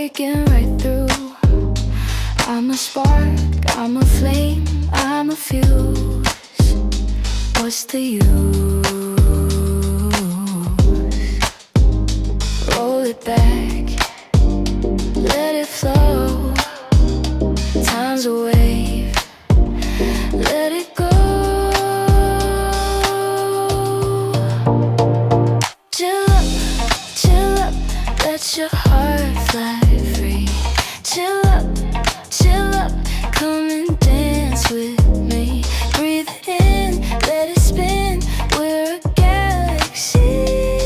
breaking right through. I'm a spark, I'm a flame, I'm a fuse. What's the use? Roll it back, let it flow. Time's a wave, let it go. Chill up, let your heart fly free. Chill up, come and dance with me. Breathe in, let it spin, we're a galaxy.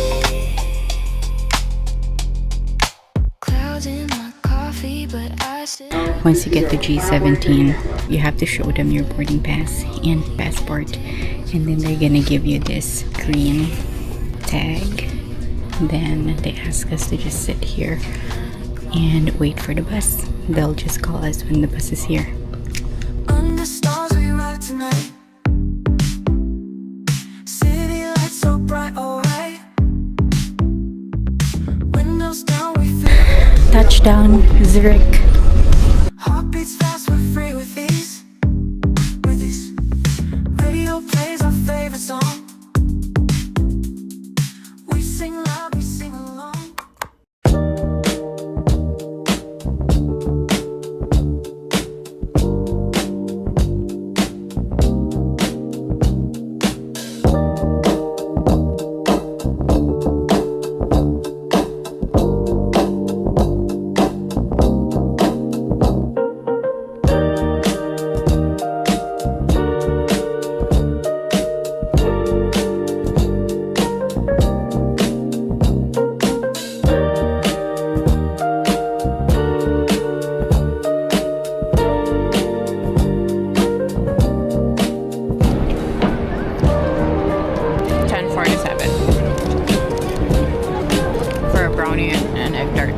Clouds in my coffee, but I sit. Once you get to G17, you have to show them your boarding pass and passport, and then they're gonna give you this green tag. Then they ask us to just sit here and wait for the bus. They'll just call us when the bus is here. Under stars we ride tonight. City lights so bright, alright. Windows down, we feel. Touchdown, Zurich. Heartbeats fast, we're free with ease. Radio plays our favorite song. We sing loud, we sing along. For a brownie and egg tart.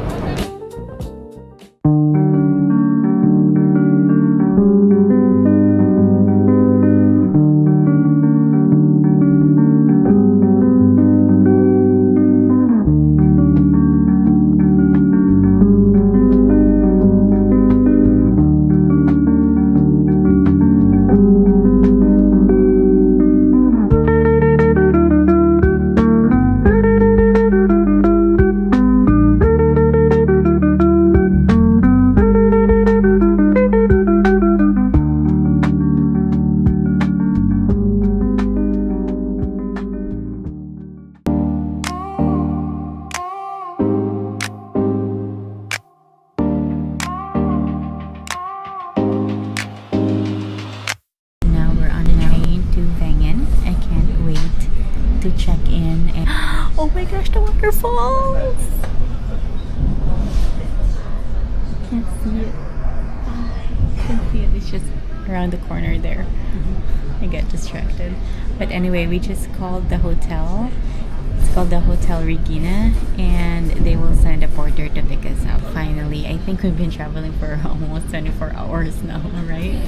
To check in and oh my gosh, the waterfalls! Can't see it. Can't see it. It's just around the corner there. I get distracted. But anyway, we just called the hotel. It's called the Hotel Regina, and they will send a porter to pick us up. Finally, I think we've been traveling for almost 24 hours now, right?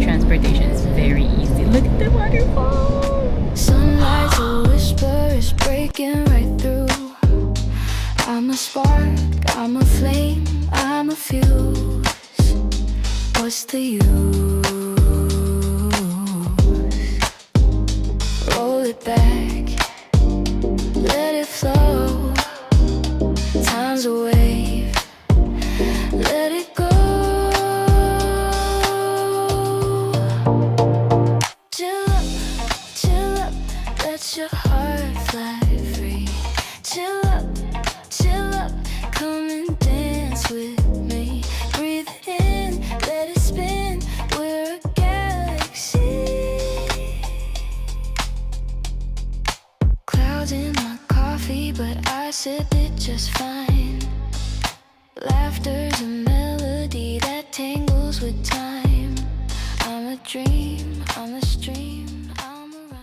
Transportation is very easy. Look at the waterfall! Sunlight's a whisper, is breaking right through. I'm a spark, I'm a flame, I'm a fuse. What's the use? Roll it back, let it flow. Time's a wave, let it go. Chill up, let your heart fly free. Chill up, come and dance with me. Breathe in, let it spin, we're a galaxy. Clouds in my coffee, but I sip it just fine. Laughter's a melody that tangles with time. I'm a dream, I'm a stream, I'm a rhyme.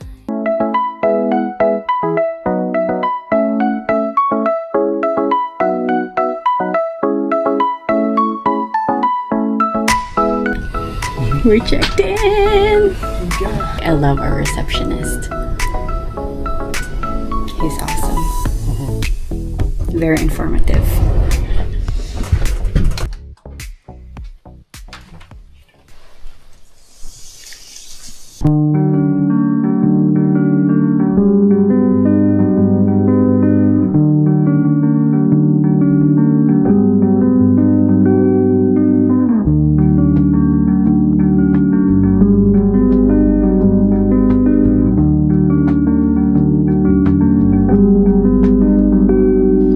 We're checked in! I love our receptionist. He's awesome. Very informative.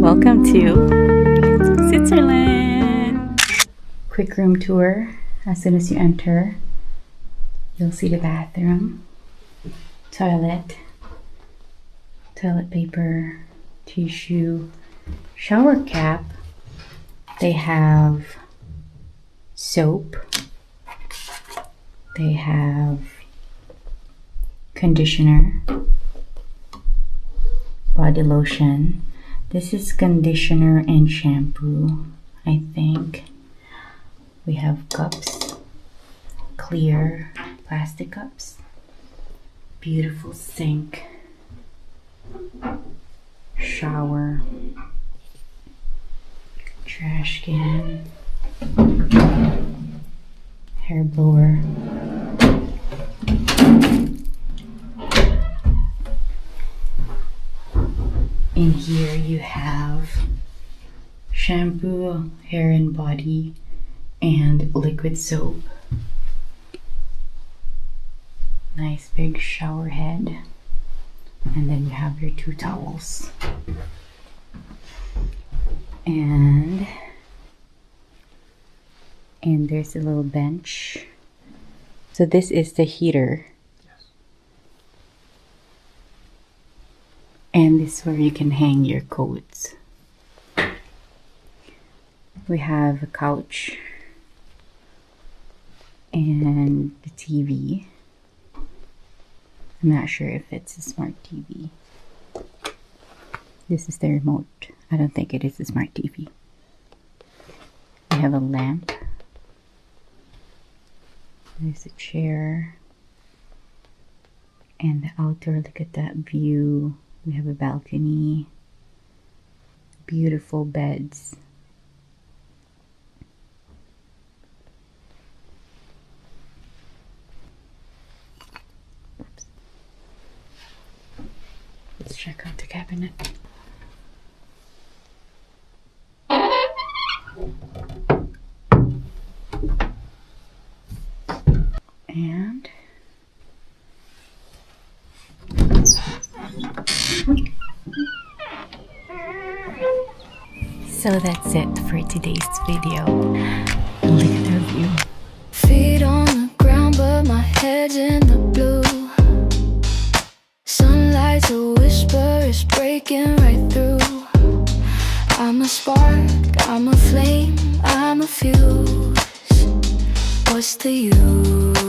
Welcome to Switzerland. Quick room tour. As soon as you enter, you'll see the bathroom, toilet paper, tissue, shower cap. They have soap. They have conditioner, body lotion. This is conditioner and shampoo, I think. We have cups, clear plastic cups, beautiful sink, shower, trash can, hair blower. In here you have shampoo, hair and body, and liquid soap. Nice big shower head. And then you have your 2 towels. And there's a little bench. So this is the heater. And this is where you can hang your coats. We have a couch and the TV. I'm not sure if it's a smart TV. This is the remote. I don't think it is a smart TV. We have a lamp. There's a chair. And the outdoor, look at that view. We have a balcony. Beautiful beds. Oops. Let's check out the cabinet. And so that's it for today's video. Look at our view. Feet on the ground, but my head's in the blue. Sunlight's a whisper, it's breaking right through. I'm a spark, I'm a flame, I'm a fuse. What's the use?